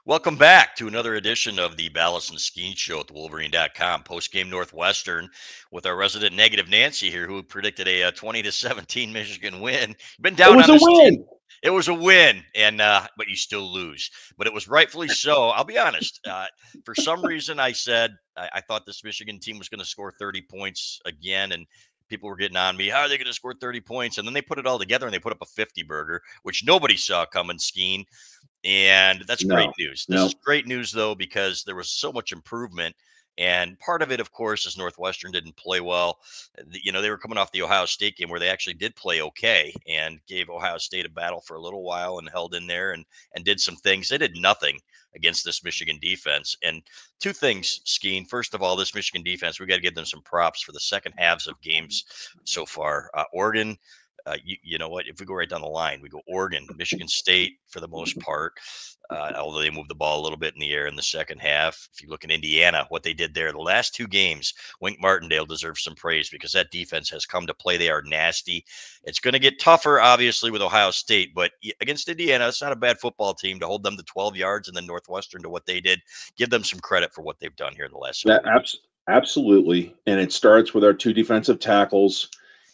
Welcome back to another edition of the Balas and Skene Show at the Wolverine.com post-game Northwestern with our resident negative Nancy here, who predicted a 20-17 Michigan win. You've been It down was on a this team. win. It was a win, and but you still lose. But it was rightfully so. I'll be honest. For some reason, I said I thought this Michigan team was going to score 30 points again, and people were getting on me. How are they going to score 30 points? And then they put it all together and they put up a 50 burger, which nobody saw coming. Skene. And that's great No, news. This is no. great news, though, because there was so much improvement. And part of it, of course, is Northwestern didn't play well. They were coming off the Ohio State game where they actually did play okay and gave Ohio State a battle for a little while and held in there and did some things. They did nothing against this Michigan defense. And two things, Skene. First of all, this Michigan defense, we got to give them some props for the second halves of games so far. Oregon, you know what? If we go right down the line, we go Oregon, Michigan State for the most part, although they moved the ball a little bit in the air in the second half. If you look at Indiana, what they did there, the last two games, Wink Martindale deserves some praise because that defense has come to play. They are nasty. It's going to get tougher, obviously, with Ohio State, but against Indiana, it's not a bad football team to hold them to 12 yards and then Northwestern to what they did. Give them some credit for what they've done here in the last several That weeks. absolutely. And it starts with our two defensive tackles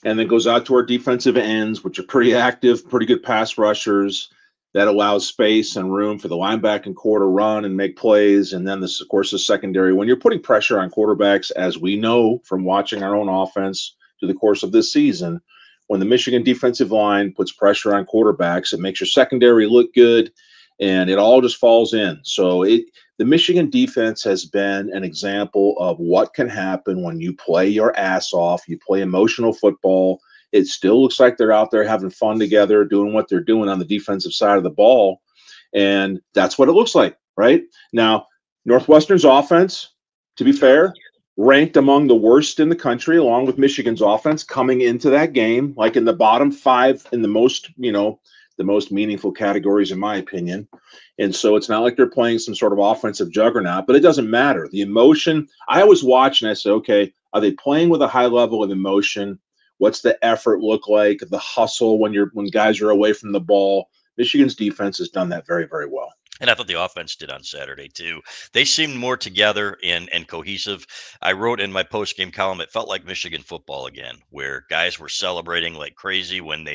and then goes out to our defensive ends, which are pretty active, pretty good pass rushers. That allows space and room for the linebacking core to run and make plays. And then this, of course, the secondary. When you're putting pressure on quarterbacks, as we know from watching our own offense through the course of this season, when the Michigan defensive line puts pressure on quarterbacks, it makes your secondary look good, and it all just falls in. So the Michigan defense has been an example of what can happen when you play your ass off, you play emotional football. It still looks like they're out there having fun together, doing what they're doing on the defensive side of the ball. And that's what it looks like, right? Now, Northwestern's offense, to be fair, ranked among the worst in the country, along with Michigan's offense coming into that game, like in the bottom five in the most, the most meaningful categories, in my opinion. And so it's not like they're playing some sort of offensive juggernaut, but it doesn't matter. The emotion, I always watch and I say, okay, are they playing with a high level of emotion? What's the effort look like? The hustle when guys are away from the ball. Michigan's defense has done that very, very well. And I thought the offense did on Saturday too. They seemed more together and cohesive. I wrote in my post game column, it felt like Michigan football again, where guys were celebrating like crazy when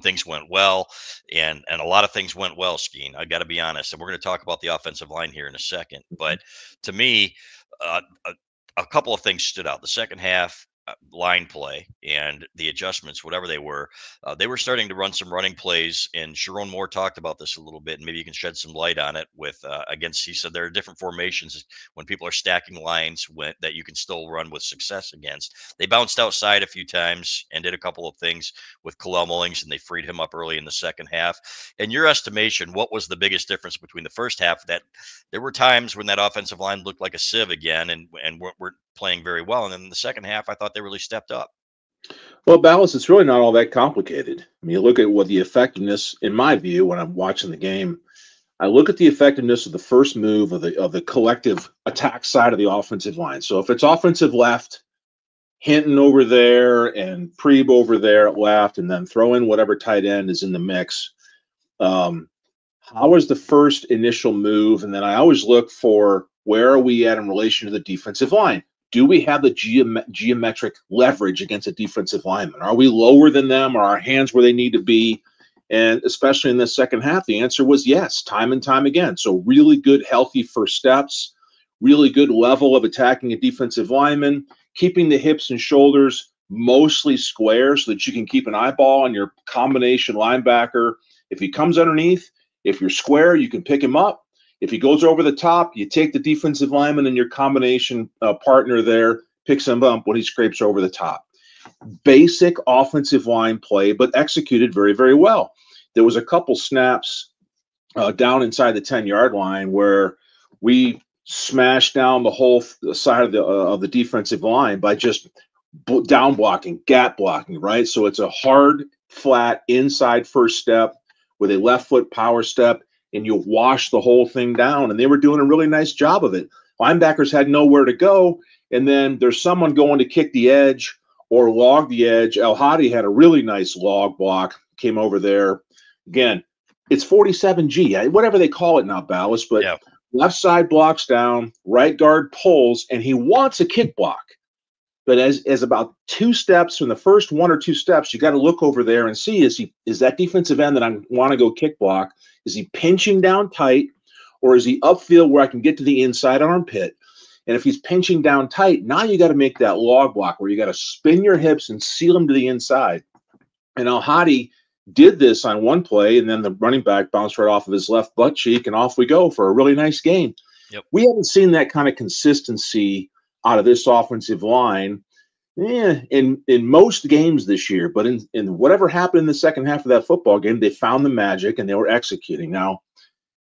things went well, and a lot of things went well. Skene, I got to be honest, and we're going to talk about the offensive line here in a second. But to me, a couple of things stood out. The second half, line play and the adjustments, whatever they were starting to run some running plays. And Sharon Moore talked about this a little bit, and maybe you can shed some light on it. He said there are different formations when people are stacking lines that you can still run with success against. They bounced outside a few times and did a couple of things with Kalel Mullings, and they freed him up early in the second half. In your estimation, what was the biggest difference between the first half? That there were times when that offensive line looked like a sieve again, and weren't playing very well. And then in the second half, I thought they really stepped up. Well, Balas, it's really not all that complicated. I mean, you look at what the effectiveness, in my view, when I'm watching the game, I look at the effectiveness of the first move of the collective attack side of the offensive line. So if it's offensive left, Hinton over there and Preeb over there at left, and then throw in whatever tight end is in the mix. How is the first initial move? And then I always look for where are we at in relation to the defensive line? Do we have the geometric leverage against a defensive lineman? Are we lower than them? Are our hands where they need to be? And especially in the second half, the answer was yes, time and time again. So really good, healthy first steps, really good level of attacking a defensive lineman, keeping the hips and shoulders mostly square so that you can keep an eyeball on your combination linebacker. If he comes underneath, if you're square, you can pick him up. If he goes over the top, you take the defensive lineman and your combination partner there, picks him up when he scrapes over the top. Basic offensive line play, but executed very, very well. There was a couple snaps down inside the 10-yard line where we smashed down the whole side of the defensive line by just down blocking, gap blocking, right? So it's a hard, flat inside first step with a left foot power step, and you wash the whole thing down. And they were doing a really nice job of it. Linebackers had nowhere to go, and then there's someone going to kick the edge or log the edge. El Hadi had a really nice log block, came over there. Again, it's 47G, whatever they call it now, Balas, but Yeah. left side blocks down, right guard pulls, and he wants a kick block. But as about 2 steps from the first 1 or 2 steps, you got to look over there and see is that defensive end that I want to go kick block, is he pinching down tight, or is he upfield where I can get to the inside armpit? And if he's pinching down tight, now you got to make that log block where you got to spin your hips and seal him to the inside. And Al Hadi did this on one play, and then the running back bounced right off of his left butt cheek, and off we go for a really nice game. Yep. We haven't seen that kind of consistency out of this offensive line in most games this year. But in whatever happened in the second half of that football game, they found the magic and they were executing. Now,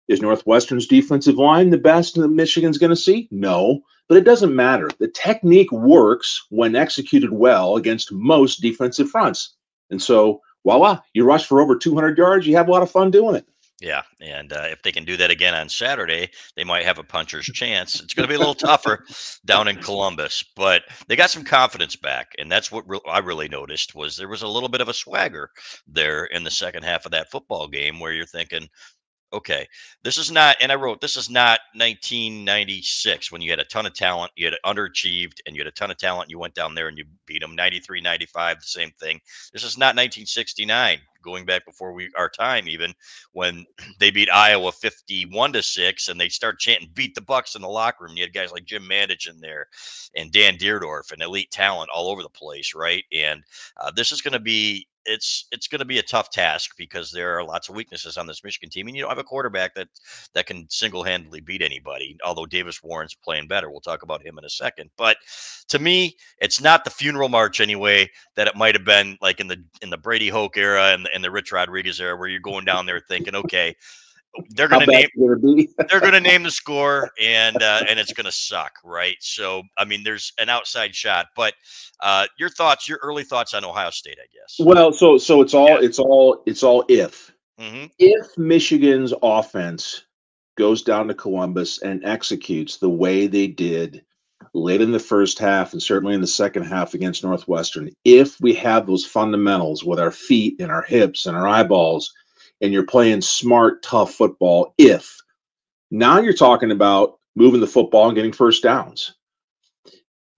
is Northwestern's defensive line the best that Michigan's going to see? No, but it doesn't matter. The technique works when executed well against most defensive fronts. And so, voila, you rush for over 200 yards, you have a lot of fun doing it. Yeah, and if they can do that again on Saturday, they might have a puncher's chance. It's going to be a little tougher down in Columbus, but they got some confidence back, and that's what I really noticed was there was a little bit of a swagger there in the second half of that football game where you're thinking, okay, this is not, and I wrote, this is not 1996 when you had a ton of talent, you had underachieved, and you had a ton of talent, and you went down there and you beat them 93, 95, the same thing. This is not 1969, going back before our time, even when they beat Iowa 51-6, and they start chanting "Beat the Bucks" in the locker room. You had guys like Jim Mandich in there, and Dan Deerdorf, and elite talent all over the place, right? And this is going to be it's going to be a tough task because there are lots of weaknesses on this Michigan team, and you don't have a quarterback that can single-handedly beat anybody. Although Davis Warren's playing better, we'll talk about him in a second. But to me, it's not the funeral march anyway that it might have been like in the Brady Hoke era and the Rich Rodriguez era, where you're going down there thinking, okay, they're going to name they're going to name the score and it's going to suck, right? So I mean, there's an outside shot, but your early thoughts on Ohio State, I guess. Well, so it's all if. Mm-hmm. If Michigan's offense goes down to Columbus and executes the way they did late in the first half and certainly in the second half against Northwestern, if we have those fundamentals with our feet and our hips and our eyeballs, and you're playing smart, tough football, now you're talking about moving the football and getting first downs.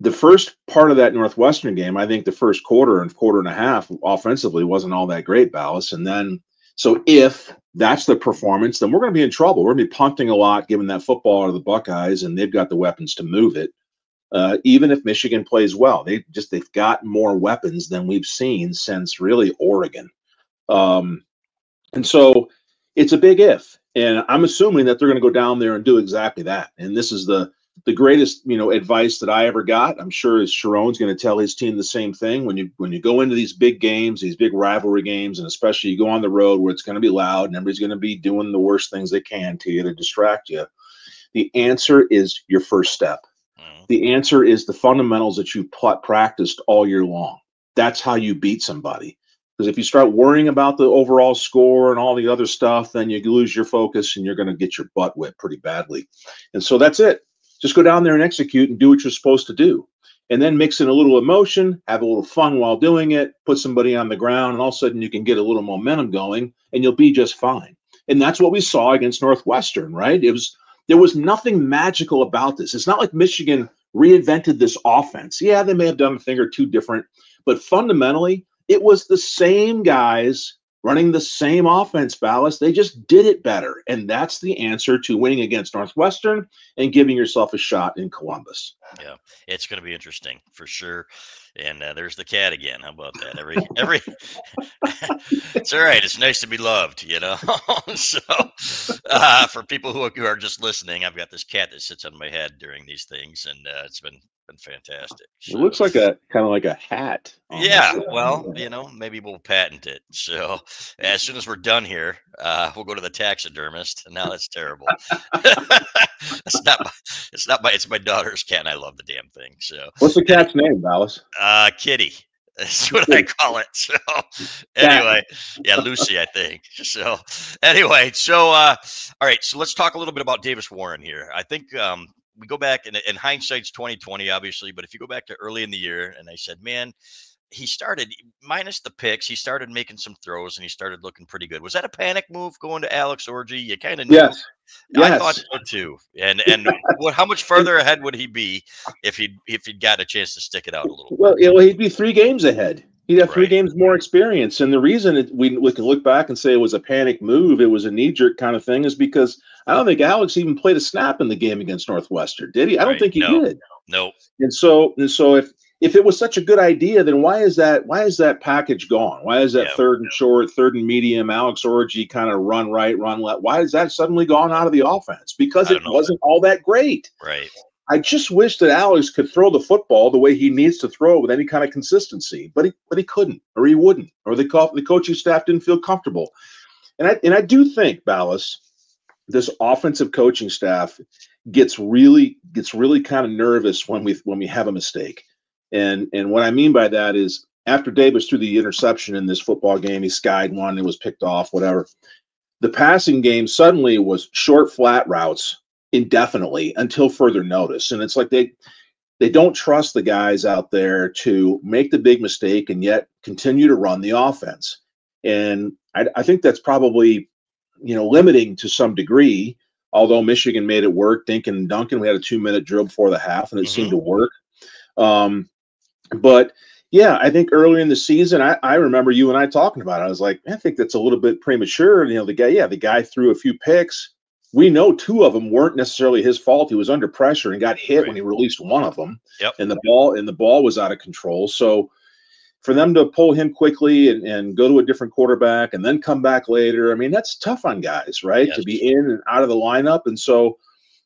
The first part of that Northwestern game, I think the first quarter and quarter and a half offensively wasn't all that great, Balas. And then, so if that's the performance, then we're going to be in trouble. We're going to be punting a lot, giving that football to the Buckeyes, and they've got the weapons to move it. Even if Michigan plays well, they've got more weapons than we've seen since really Oregon. And so it's a big if. And I'm assuming that they're going to go down there and do exactly that. And this is the greatest, advice that I ever got. I'm sure Sharon's going to tell his team the same thing. When you go into these big games, these big rivalry games, and especially you go on the road where it's going to be loud and everybody's going to be doing the worst things they can to you to distract you, the answer is your first step. The answer is the fundamentals that you practiced all year long. That's how you beat somebody. Because if you start worrying about the overall score and all the other stuff, then you lose your focus and you're going to get your butt whipped pretty badly. And so that's it. Just go down there and execute and do what you're supposed to do. And then mix in a little emotion, have a little fun while doing it, put somebody on the ground, and all of a sudden you can get a little momentum going and you'll be just fine. And that's what we saw against Northwestern, right? There was nothing magical about this. It's not like Michigan reinvented this offense. Yeah, they may have done a thing or two different, but fundamentally, it was the same guys running the same offense, Balas. They just did it better. And that's the answer to winning against Northwestern and giving yourself a shot in Columbus. Yeah, it's going to be interesting for sure. And there's the cat again. How about that? Every it's all right. It's nice to be loved, So for people who are just listening, I've got this cat that sits on my head during these things, and it's been fantastic. So, it looks like kind of like a hat. Yeah, well, maybe we'll patent it. So as soon as we're done here, we'll go to the taxidermist. Now that's terrible. It's my daughter's cat, and I love the damn thing. So what's the cat's name, Balas? Kitty. That's what I call it. So anyway, yeah, Lucy, I think. So anyway, all right. So let's talk a little bit about Davis Warren here. I think we go back in hindsight's 2020, obviously, but if you go back to early in the year, and I said, man, he started minus the picks. He started making some throws and he started looking pretty good. Was that a panic move going to Alex Orji? You kind of knew. Yes. I thought Yes. so too. And how much further ahead would he be if he'd got a chance to stick it out a little more? Well, he'd be 3 games ahead. He'd have three Right, games more experience. And the reason we can look back and say it was a panic move, it was a knee jerk kind of thing, is because I don't think Alex even played a snap in the game against Northwestern, did he? I don't right. think he No, did. no. And so if it was such a good idea, then why is that package gone? Why is that Yeah, third and short, third and medium, Alex Orgy kind of run right, run left? Why is that suddenly gone out of the offense? Because I it don't know. wasn't all that great. Right. I just wish that Alex could throw the football the way he needs to throw it with any kind of consistency, but he couldn't, or he wouldn't, or the coaching staff didn't feel comfortable. And I do think, Balas, this offensive coaching staff gets really kind of nervous when we have a mistake. And what I mean by that is after Davis threw the interception in this football game, he skied one, it was picked off, whatever. The passing game suddenly was short, flat routes indefinitely until further notice. And it's like they don't trust the guys out there to make the big mistake and yet continue to run the offense. And I think that's probably limiting to some degree. Although Michigan made it work, Dink and Duncan, we had a 2-minute drill before the half, and it seemed Hmm. to work. But yeah, I think early in the season, I remember you and I talking about it. I was like, I think that's a little bit premature. The guy threw a few picks. We know 2 of them weren't necessarily his fault. He was under pressure and got hit Right. when he released one of them, Yep. and the ball was out of control. So for them to pull him quickly and go to a different quarterback and then come back later, I mean, that's tough on guys, right? To Yes. be in and out of the lineup. And so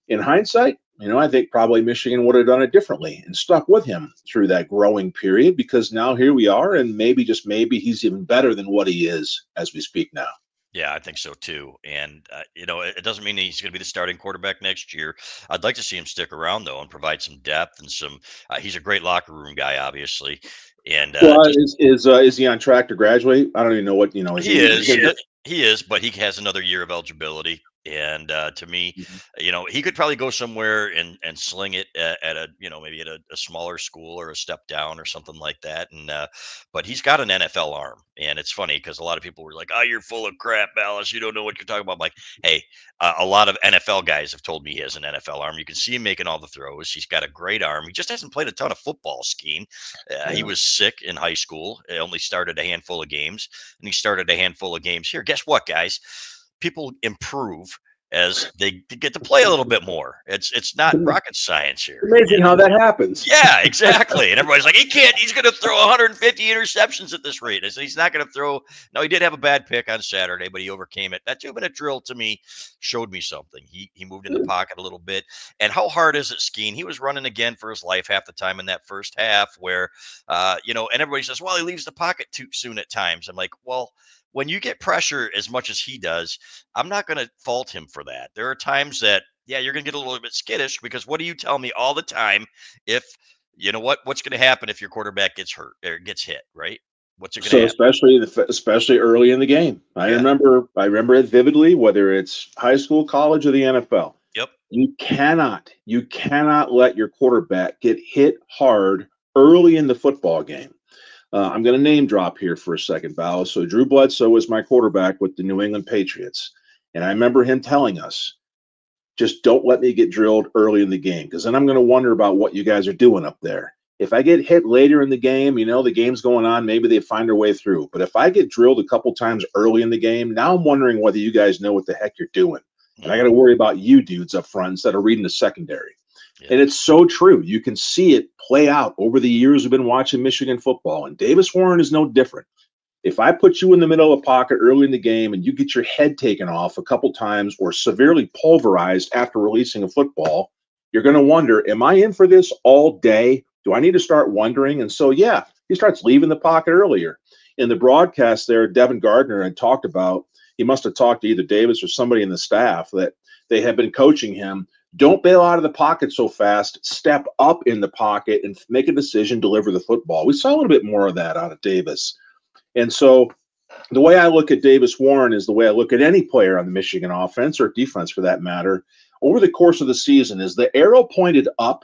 in hindsight, I think probably Michigan would have done it differently and stuck with him through that growing period, because now here we are, and maybe, just maybe, he's even better than what he is as we speak now. Yeah, I think so too. And it doesn't mean he's going to be the starting quarterback next year. I'd like to see him stick around though and provide some depth and some. He's a great locker room guy, obviously, and Well, just is he on track to graduate? I don't even know what is he he is he is. gonna He is, but he has another year of eligibility. And to me, get, he could probably go somewhere and sling it at a, maybe at a smaller school or a step down or something like that. And but he's got an NFL arm, and it's funny because a lot of people were like, "Oh, you're full of crap, Alice. You don't know what you're talking about." I'm like, hey, a lot of NFL guys have told me he has an NFL arm. You can see him making all the throws. He's got a great arm. He just hasn't played a ton of football. Skene. He yeah. was sick in high school. He only started a handful of games, and he started a handful of games here. Guess what, guys? People improve as they get to play a little bit more. It's not rocket science here. Amazing how that happens. Yeah, exactly. And everybody's like, he can't. He's going to throw 150 interceptions at this rate. I said he's not going to throw. No, he did have a bad pick on Saturday, but he overcame it. That 2-minute drill to me showed me something. He moved in the pocket a little bit. And how hard is it, Skene? He was running again for his life half the time in that first half, where and everybody says, well, he leaves the pocket too soon at times. I'm like, well, when you get pressure as much as he does, I'm not going to fault him for that. There are times that, yeah, you're going to get a little bit skittish, because what do you tell me all the time? If what's going to happen if your quarterback gets hurt or gets hit, right? What's it going to So happen? especially early in the game, Yeah. I remember it vividly. Whether it's high school, college, or the NFL, Yep. you cannot let your quarterback get hit hard early in the football game. I'm going to name drop here for a second, Val. So Drew Bledsoe was my quarterback with the New England Patriots, and I remember him telling us, just don't let me get drilled early in the game, because then I'm going to wonder about what you guys are doing up there. If I get hit later in the game, the game's going on, maybe they find their way through. But if I get drilled a couple times early in the game, now I'm wondering whether you guys know what the heck you're doing. And I got to worry about you dudes up front instead of reading the secondary. Yeah. And it's so true. You can see it play out over the years we've been watching Michigan football. And Davis Warren is no different. If I put you in the middle of the pocket early in the game and you get your head taken off a couple times or severely pulverized after releasing a football, you're going to wonder, am I in for this all day? Do I need to start wondering? And so, yeah, he starts leaving the pocket earlier. In the broadcast there, Devin Gardner had talked about, he must have talked to either Davis or somebody in the staff, that they had been coaching him. Don't bail out of the pocket so fast. Step up in the pocket and make a decision, deliver the football. We saw a little bit more of that out of Davis. And so the way I look at Davis Warren is the way I look at any player on the Michigan offense, or defense for that matter. Over the course of the season, is the arrow pointed up?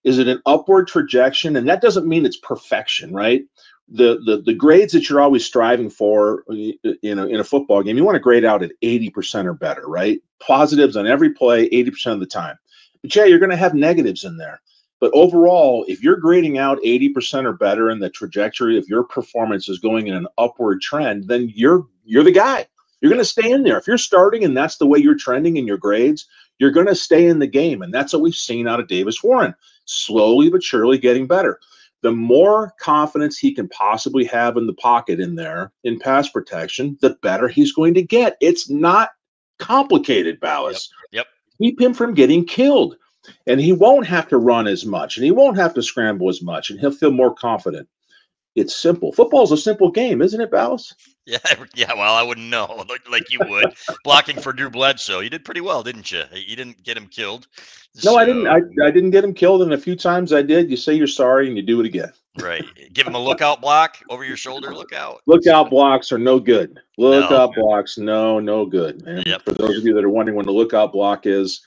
Is it an upward trajectory? And that doesn't mean it's perfection, right? the grades that you're always striving for, in a football game, you want to grade out at 80% or better, right? Positives on every play 80% of the time. But yeah, you're going to have negatives in there. But overall, if you're grading out 80% or better and the trajectory of your performance is going in an upward trend, then you're the guy. You're going to stay in there. If you're starting and that's the way you're trending in your grades, you're going to stay in the game. And that's what we've seen out of Davis Warren, slowly but surely getting better. The more confidence he can possibly have in the pocket in there in pass protection, the better he's going to get. It's not complicated, Balas. Yep. Keep him from getting killed. And he won't have to run as much, and he won't have to scramble as much, and he'll feel more confident. It's simple. Football's a simple game, isn't it, Balas? Yeah, yeah. Well, I wouldn't know like you would. Blocking for Drew Bledsoe, you did pretty well, didn't you? You didn't get him killed. No, I didn't. So, I didn't get him killed, and a few times I did. You say you're sorry, and you do it again. right. Give him a lookout block over your shoulder. Look out. Lookout blocks are no good. No. Lookout blocks, no good. And Yep. for those of you that are wondering when the lookout block is,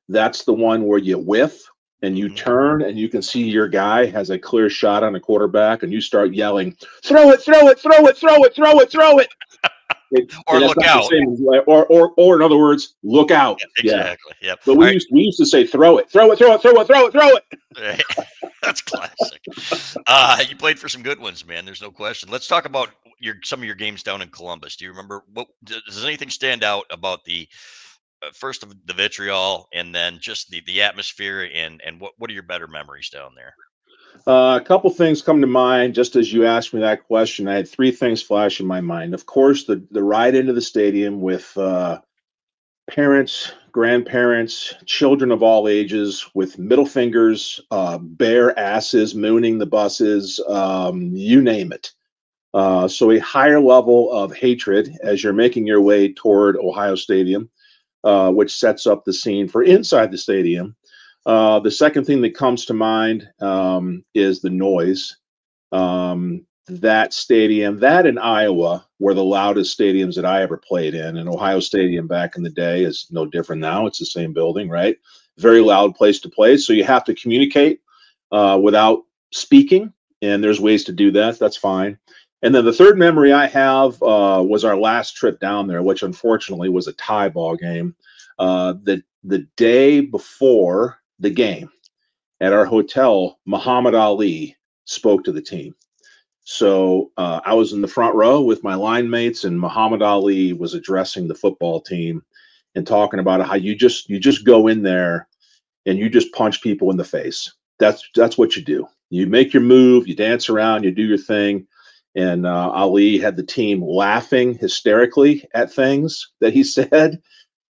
that's the one where you whiff and you turn and you can see your guy has a clear shot on a quarterback and you start yelling, throw it, throw it, throw it, throw it, throw it, throw it. Or look out. Or in other words, look out. Yeah, exactly. Yeah. Yep. But we used to say throw it, throw it, throw it, throw it, throw it, throw it. Right. That's classic. You played for some good ones, man. There's no question. Let's talk about some of your games down in Columbus. Do you remember does anything stand out about the first of the vitriol and then just the atmosphere and what are your better memories down there? A couple things come to mind just as you asked me that question. I had three things flash in my mind. Of course, the ride into the stadium with parents, grandparents, children of all ages with middle fingers, bare asses, mooning the buses, you name it. So a higher level of hatred as you're making your way toward Ohio Stadium, which sets up the scene for inside the stadium. The second thing that comes to mind is the noise. That stadium, that in Iowa, were the loudest stadiums that I ever played in. And Ohio Stadium back in the day is no different now. It's the same building, right? Very loud place to play. So you have to communicate without speaking. And there's ways to do that. That's fine. And then the third memory I have was our last trip down there, which unfortunately was a tie ball game. The day before the game at our hotel, Muhammad Ali spoke to the team. So I was in the front row with my line mates, and Muhammad Ali was addressing the football team and talking about how you just go in there and you just punch people in the face. That's what you do. You make your move, you dance around, you do your thing. And Ali had the team laughing hysterically at things that he said.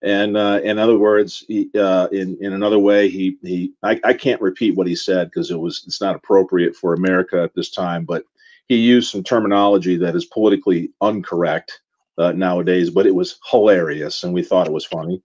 And in other words, in another way, I can't repeat what he said because it's not appropriate for America at this time, but he used some terminology that is politically incorrect nowadays, but it was hilarious and we thought it was funny.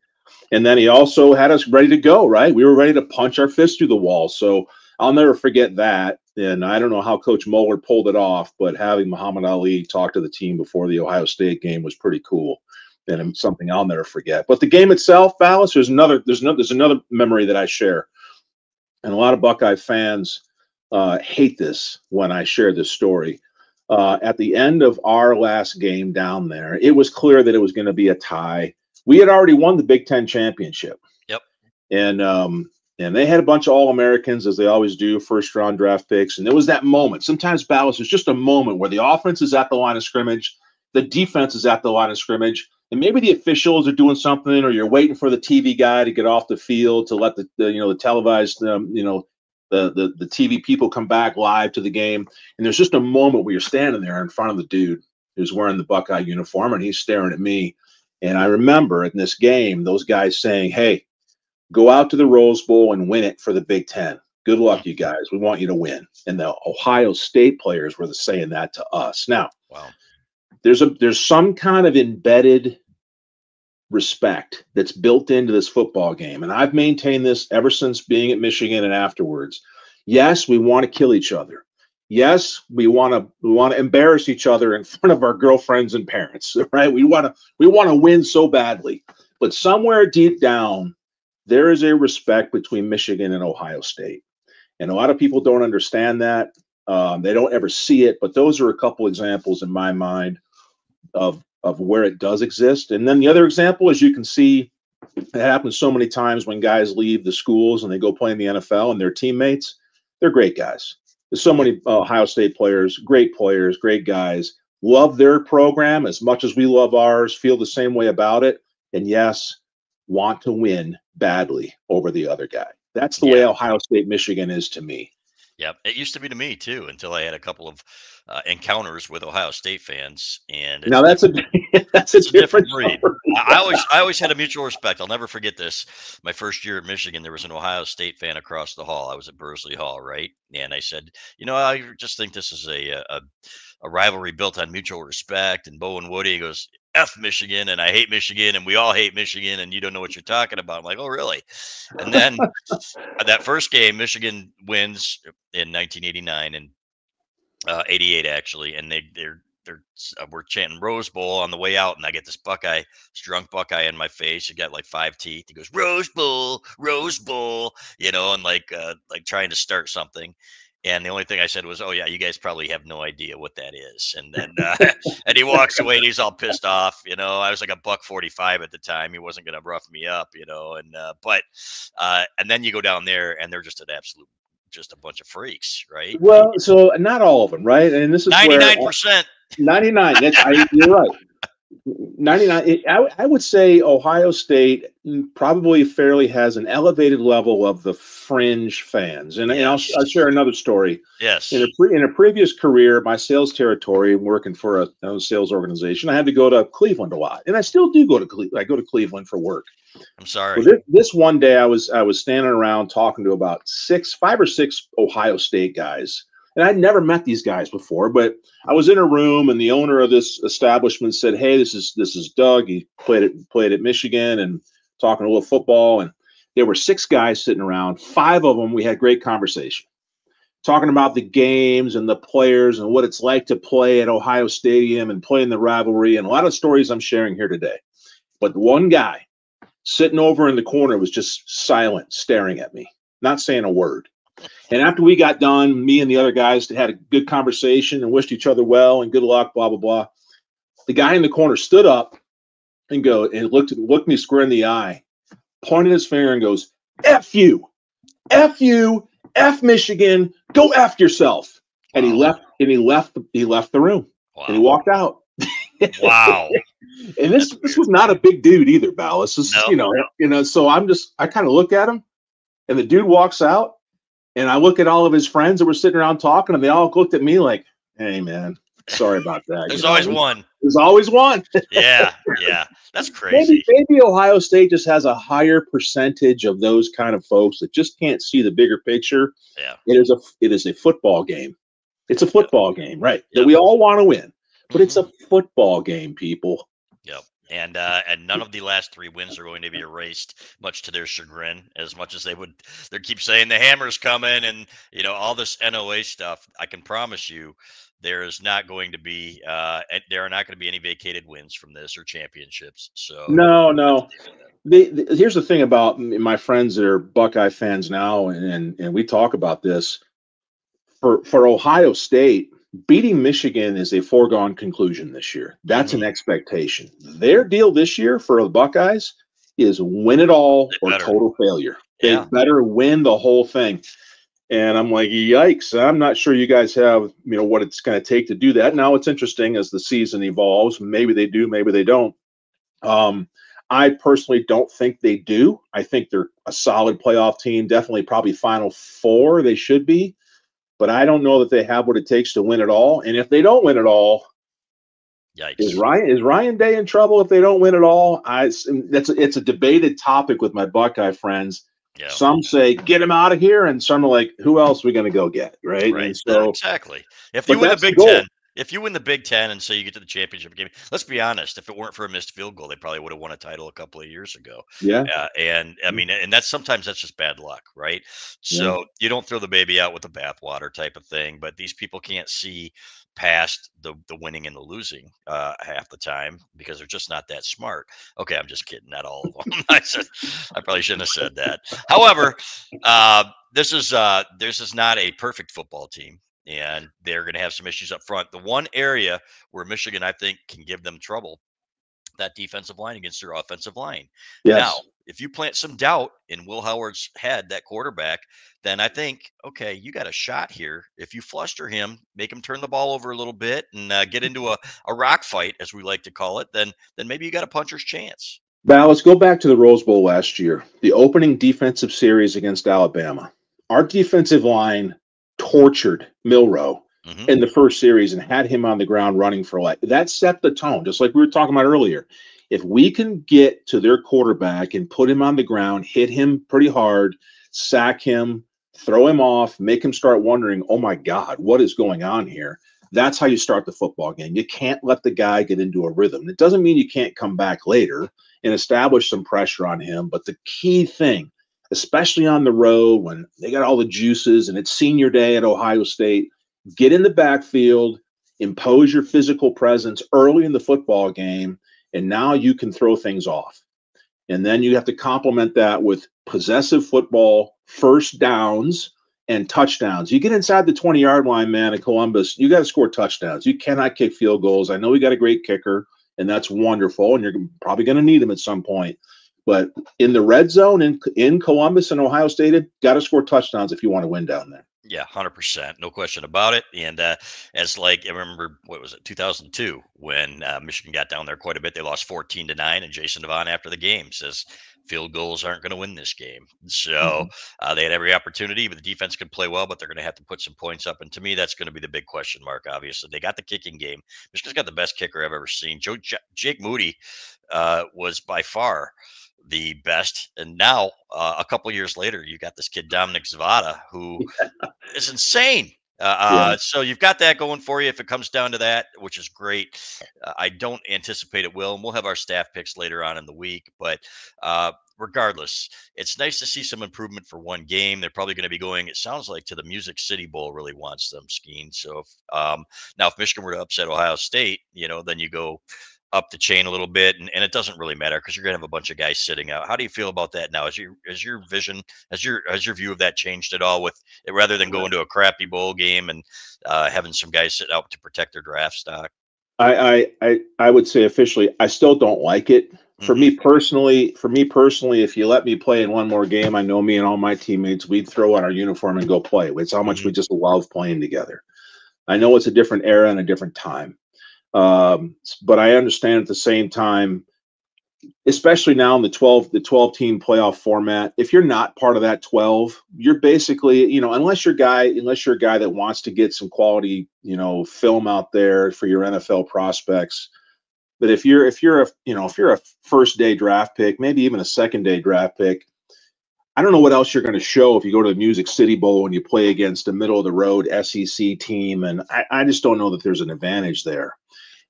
And then he also had us ready to go, right? We were ready to punch our fist through the wall. So I'll never forget that. And I don't know how Coach Moeller pulled it off, but having Muhammad Ali talk to the team before the Ohio State game was pretty cool. And something I'll never forget. But the game itself, Balas, there's another memory that I share, and a lot of Buckeye fans hate this when I share this story. At the end of our last game down there, it was clear that it was going to be a tie. We had already won the Big Ten championship. Yep. And they had a bunch of All-Americans, as they always do, first-round draft picks. And there was that moment. Sometimes, Balas, there's just a moment where the offense is at the line of scrimmage, the defense is at the line of scrimmage, and maybe the officials are doing something, or you're waiting for the TV guy to get off the field to let the televised, the TV people come back live to the game. And there's just a moment where you're standing there in front of the dude who's wearing the Buckeye uniform, and he's staring at me. And I remember in this game, those guys saying, "Hey, go out to the Rose Bowl and win it for the Big Ten. Good luck, you guys. We want you to win." And the Ohio State players were saying that to us. Now, wow. There's some kind of embedded respect that's built into this football game. And I've maintained this ever since being at Michigan and afterwards. Yes, we want to kill each other. Yes, we want to embarrass each other in front of our girlfriends and parents, right? We want to win so badly. But somewhere deep down, there is a respect between Michigan and Ohio State. And a lot of people don't understand that. They don't ever see it, but those are a couple examples in my mind of where it does exist. And then the other example, as you can see, it happens so many times when guys leave the schools and they go play in the NFL and their teammates, they're great guys. There's so Yeah. many Ohio State players, great guys, love their program as much as we love ours, feel the same way about it, and yes, want to win badly over the other guy. That's the way Yeah. Ohio State, Michigan is to me. Yep, it used to be to me too until I had a couple of encounters with Ohio State fans, and Now it's that's a different. that's a It's a different different breed. story. I always had a mutual respect. I'll never forget this. My first year at Michigan, there was an Ohio State fan across the hall. I was at Bursley Hall, right? And I said, I just think this is a rivalry built on mutual respect. And Bo and Woody goes, F Michigan, and I hate Michigan, and we all hate Michigan, and you don't know what you're talking about. I'm like, oh, really? And then that first game, Michigan wins in 1989 and 88 actually, and we're chanting Rose Bowl on the way out, and I get this drunk Buckeye in my face. He got like 5 teeth. He goes Rose Bowl, and like trying to start something. And the only thing I said was, "Oh yeah, you guys probably have no idea what that is." And then and he walks away, and he's all pissed off. I was like a buck 45 at the time. He wasn't going to rough me up, and then you go down there, and they're just a bunch of freaks, right? Well, so not all of them, right? And this is where 99%. 99. You're right. 99. I would say Ohio State probably fairly has an elevated level of the fringe fans. And Yes. I'll share another story. Yes. In a previous career, my sales territory, working for a sales organization, I had to go to Cleveland a lot, and I still do go to Cleveland. I go to Cleveland for work. I'm Well, sorry. this one day, I was standing around talking to about 5 or 6 Ohio State guys, and I'd never met these guys before. But I was in a room, and the owner of this establishment said, "Hey, this is Doug. He played at Michigan, and talking a little football." And there were 6 guys sitting around. 5 of them, we had great conversation, talking about the games and the players and what it's like to play at Ohio Stadium and play in the rivalry, and a lot of stories I'm sharing here today. But one guy sitting over in the corner was just silent, staring at me, not saying a word. And after we got done, me and the other guys had a good conversation and wished each other well and good luck, blah, blah, blah. The guy in the corner stood up and looked me square in the eye, pointed his finger and goes, F you, F you, F Michigan, go F yourself. And Wow. he left the room and he Wow. walked out. Wow. And That's this weird. was not a big dude either, Balas. This is, No. so I kind of look at him, and the dude walks out, and I look at all of his friends that were sitting around talking, and they all looked at me like, "Hey, man, sorry about that." There's always There's, one. there's always one. Yeah. Yeah. That's maybe crazy. maybe Ohio State just has a higher percentage of those kind of folks that just can't see the bigger picture. Yeah. It is a football game. It's a Yep. football game, right? That Yep. we all want to win, but it's Hmm. a football game, people. Yep. And none of the last 3 wins are going to be erased, much to their chagrin. As much as they keep saying the hammer's coming, and all this NOA stuff. I can promise you, there are not going to be any vacated wins from this or championships. So you No, have to no. deal with it. Here's the thing about my friends that are Buckeye fans now, and we talk about this. For Ohio State, beating Michigan is a foregone conclusion this year. That's an Hmm. expectation. Their deal this year for the Buckeyes is win it all They or better. total failure. They Yeah. better win the whole thing. And I'm like, yikes! I'm not sure you guys have what it's going to take to do that. Now it's interesting as the season evolves. Maybe they do, maybe they don't. Um, I personally don't think they do. I think they're a solid playoff team, definitely probably Final Four. They should be, but I don't know that they have what it takes to win it all. And if they don't win it all, is Yikes. Ryan Day in trouble if they don't win it all? It's a debated topic with my Buckeye friends. Yeah. Some say get him out of here, and some are like, who else are we going to go get, right? Right. And No, so, exactly. If you but win the that's the Big goal. Ten, if you win the Big Ten and say you get to the championship game, let's be honest. If it weren't for a missed field goal, they probably would have won a title a couple of years ago. Yeah, And I mean, and that's just bad luck, right? yeah. So you don't throw the baby out with the bathwater type of thing. But these people can't see past the winning and the losing half the time because they're just not that smart. Okay, I'm just kidding. Not all of them. I probably shouldn't have said that. However, this is not a perfect football team. and they're going to have some issues up front. The one area where Michigan, I think, can give them trouble, that defensive line against their offensive line. Now, Yes. if you plant some doubt in Will Howard's head, that quarterback, then I think, okay, you got a shot here. If you fluster him, make him turn the ball over a little bit and get into a rock fight, as we like to call it, then maybe you got a puncher's chance. Now let's go back to the Rose Bowl last year, the opening defensive series against Alabama. Our defensive line tortured Milrow Hmm. in the first series and had him on the ground running for life. That set the tone, just like we were talking about earlier. If we can get to their quarterback and put him on the ground, hit him pretty hard, sack him, throw him off, make him start wondering, oh my God, what is going on here? That's how you start the football game. You can't let the guy get into a rhythm. It doesn't mean you can't come back later and establish some pressure on him. But the key thing, especially on the road when they got all the juices and it's senior day at Ohio State, get in the backfield, impose your physical presence early in the football game, and now you can throw things off. And then you have to complement that with possessive football, first downs, and touchdowns. You get inside the 20-yard line, man, at Columbus, you got to score touchdowns. You cannot kick field goals. I know we got a great kicker, and that's wonderful, and you're probably going to need him at some point. But in the red zone in Columbus and Ohio State, got to score touchdowns if you want to win down there. Yeah, 100%, no question about it. And as like I remember, what was it, 2002, when Michigan got down there quite a bit. They lost 14-9, and Jason Devon after the game says field goals aren't going to win this game. So Mm-hmm. they had every opportunity, but the defense could play well, but they're going to have to put some points up. And to me, that's going to be the big question mark. Obviously, they got the kicking game. Michigan's got the best kicker I've ever seen. Jake Moody was by far the best. And now, a couple years later, you got this kid Dominic Zavada, who is insane. Yeah. So you've got that going for you if it comes down to that, which is great. I don't anticipate it will, and we'll have our staff picks later on in the week. But regardless, it's nice to see some improvement for one game. They're probably going to be going, it sounds like, to the Music City Bowl really wants them, Skeen. So now if Michigan were to upset Ohio State, then you go up the chain a little bit, and it doesn't really matter because you're gonna have a bunch of guys sitting out. How do you feel about that now? Has your vision, has your view of that changed at all with it, rather than going to a crappy bowl game and having some guys sit out to protect their draft stock? I would say officially, I still don't like it. Hmm. For me personally, if you let me play in one more game, I know me and all my teammates, we'd throw on our uniform and go play. It's how much Hmm. we just love playing together. I know it's a different era and a different time, but I understand at the same time, especially now in the 12 team playoff format, if you're not part of that 12, you're basically, unless you're a guy that wants to get some quality, film out there for your NFL prospects. But if you're a first day draft pick, maybe even a second day draft pick, I don't know what else you're going to show if you go to the Music City Bowl and you play against a middle of the road SEC team. And I just don't know that there's an advantage there.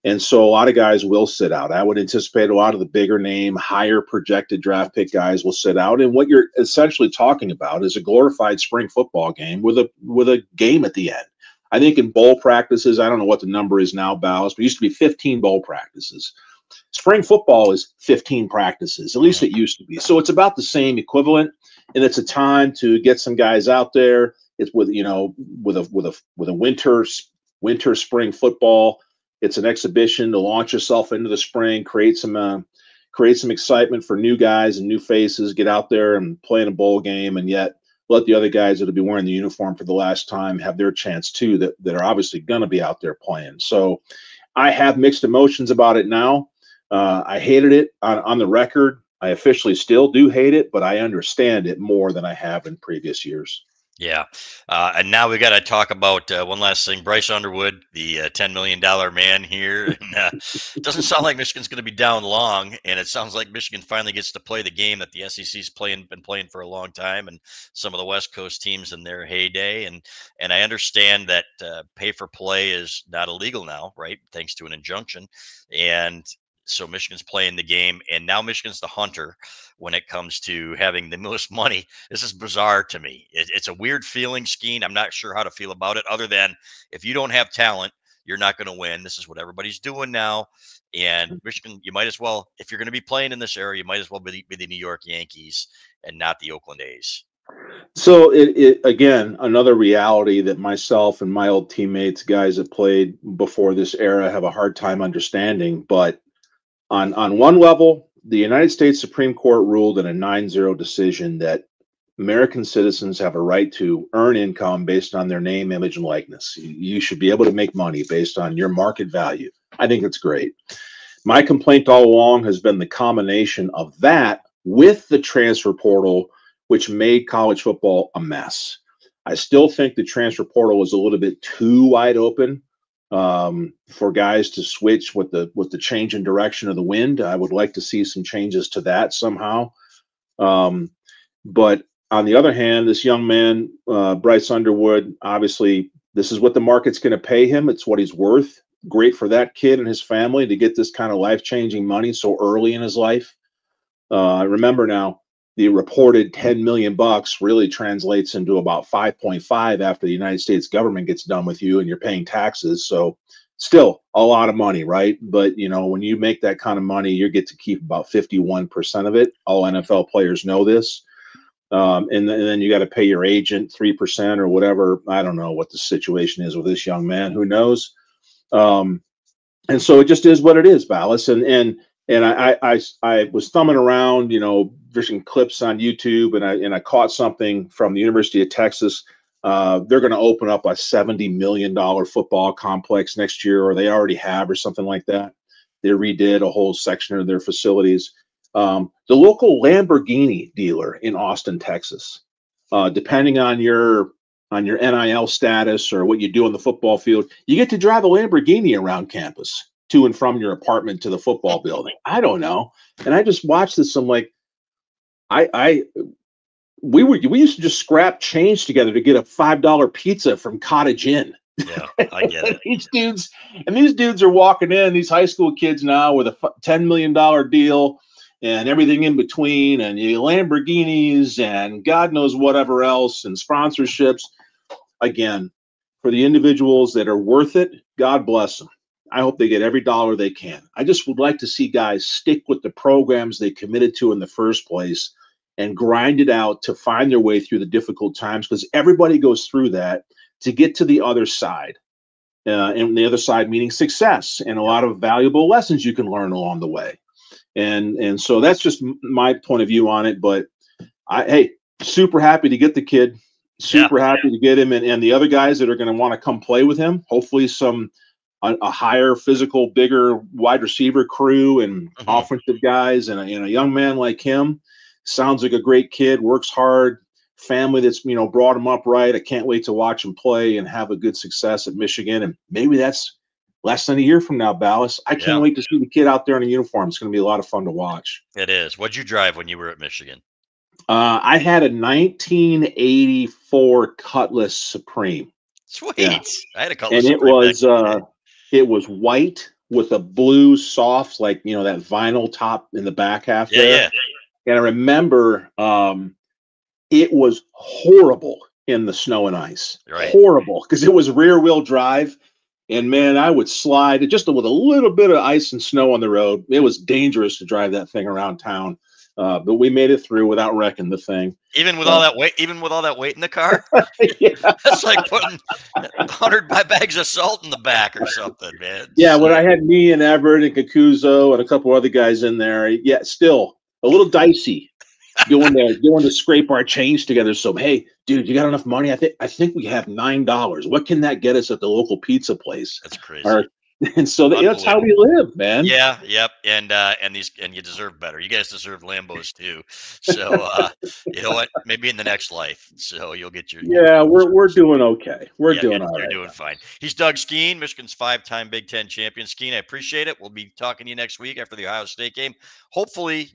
And so a lot of guys will sit out. I would anticipate a lot of the bigger name, higher projected draft pick guys will sit out. And what you're essentially talking about is a glorified spring football game with a game at the end. I think in bowl practices, I don't know what the number is now, Balas, but it used to be 15 bowl practices. Spring football is 15 practices. At least Hmm. it used to be. So it's about the same equivalent, and it's a time to get some guys out there. It's with a winter spring football. It's an exhibition to launch yourself into the spring, create some excitement for new guys and new faces. Get out there and play in a bowl game, and yet let the other guys that'll be wearing the uniform for the last time have their chance too. That are obviously going to be out there playing. So I have mixed emotions about it now. I hated it on the record. I officially still do hate it, but I understand it more than I have in previous years. Yeah. And now we got to talk about one last thing. Bryce Underwood, the $10 million man here. And, it doesn't sound like Michigan's going to be down long. And it sounds like Michigan finally gets to play the game that the SEC's been playing for a long time, and some of the West Coast teams in their heyday. And I understand that pay for play is not illegal now, right? Thanks to an injunction. And so Michigan's playing the game, and now Michigan's the hunter when it comes to having the most money. This is bizarre to me. It's a weird feeling, Skeen. I'm not sure how to feel about it, other than if you don't have talent, you're not going to win. This is what everybody's doing now. And Michigan, you might as well, if you're going to be playing in this area, you might as well be the New York Yankees and not the Oakland A's. So it again, another reality that myself and my old teammates, guys that played before this era, have a hard time understanding. But on one level, the United States Supreme Court ruled in a 9-0 decision that American citizens have a right to earn income based on their name, image, and likeness. You should be able to make money based on your market value. I think it's great. My complaint all along has been the combination of that with the transfer portal, which made college football a mess. I still think the transfer portal was a little bit too wide open for guys to switch with the change in direction of the wind. I would like to see some changes to that somehow. Um, but on the other hand, this young man, Bryce Underwood, obviously, this is what the market's going to pay him. It's what he's worth. Great for that kid and his family to get this kind of life changing money so early in his life. Remember now, the reported 10 million bucks really translates into about 5.5 after the United States government gets done with you and you're paying taxes. So still a lot of money, right? But you know, when you make that kind of money, you get to keep about 51% of it. All NFL players know this. And then you got to pay your agent 3% or whatever. I don't know what the situation is with this young man. Who knows? Um, and so it just is what it is, Balas. And I was thumbing around, you know, vision clips on YouTube, and I caught something from the University of Texas. They're going to open up a $70 million football complex next year, or they already have, or something like that. They redid a whole section of their facilities. The local Lamborghini dealer in Austin, Texas, depending on your NIL status or what you do on the football field, you get to drive a Lamborghini around campus to and from your apartment to the football building. I don't know. And I just watched this. I'm like, I we used to just scrap change together to get a $5 pizza from Cottage Inn. Yeah, I get and it. these dudes are walking in, these high school kids now with a $10 million deal and everything in between, and Lamborghinis and God knows whatever else, and sponsorships. Again, for the individuals that are worth it, God bless them. I hope they get every dollar they can. I just would like to see guys stick with the programs they committed to in the first place and grind it out to find their way through the difficult times, because everybody goes through that to get to the other side. And the other side meaning success and a Yep. lot of valuable lessons you can learn along the way. And so that's just my point of view on it. But hey, super happy to get the kid, Yeah. super happy to get him, and the other guys that are going to want to come play with him. Hopefully, a higher physical, bigger wide receiver crew and Hmm. offensive guys, and a young man like him. Sounds like a great kid, works hard, family that's brought him up right. I can't wait to watch him play and have a good success at Michigan, and maybe that's less than a year from now, Ballas. I Yeah, can't wait to see the kid out there in a uniform. It's going to be a lot of fun to watch. it is. What'd you drive when you were at Michigan? I had a 1984 Cutlass Supreme. Yeah, Sweet. I had a Cutlass and Supreme back in the day. it was white with a blue soft, like that vinyl top in the back half Yeah, there. yeah. And I remember it was horrible in the snow and ice, Right. horrible, because it was rear wheel drive. And man, I would slide just with a little bit of ice and snow on the road. It was dangerous to drive that thing around town, but we made it through without wrecking the thing. Even with Uh, all that weight, even with all that weight in the car, yeah, that's like putting 100 bags of salt in the back or something, man. yeah. When So, I had me and Everett and Kakuzo and a couple other guys in there, yeah, still a little dicey going to scrape our change together. So hey, dude, you got enough money? I think we have $9. What can that get us at the local pizza place? that's Or crazy. and so that's how we Unbelievable. live, man. Yeah, yep, and you deserve better. You guys deserve Lambos too. So, you know what? Maybe in the next life, so you'll get Yeah, those we're ones. doing okay. We're Yeah, doing all you're right. doing fine. He's Doug Skene, Michigan's five-time Big Ten champion. Skene, I appreciate it. We'll be talking to you next week after the Ohio State game. Hopefully,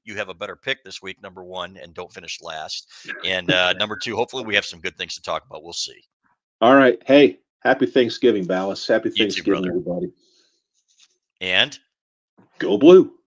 you have a better pick this week, number one, and don't finish last. And number two, hopefully, we have some good things to talk about. We'll see. All right. Hey, happy Thanksgiving, Ballas. Happy You too, Thanksgiving, brother. everybody. And Go blue.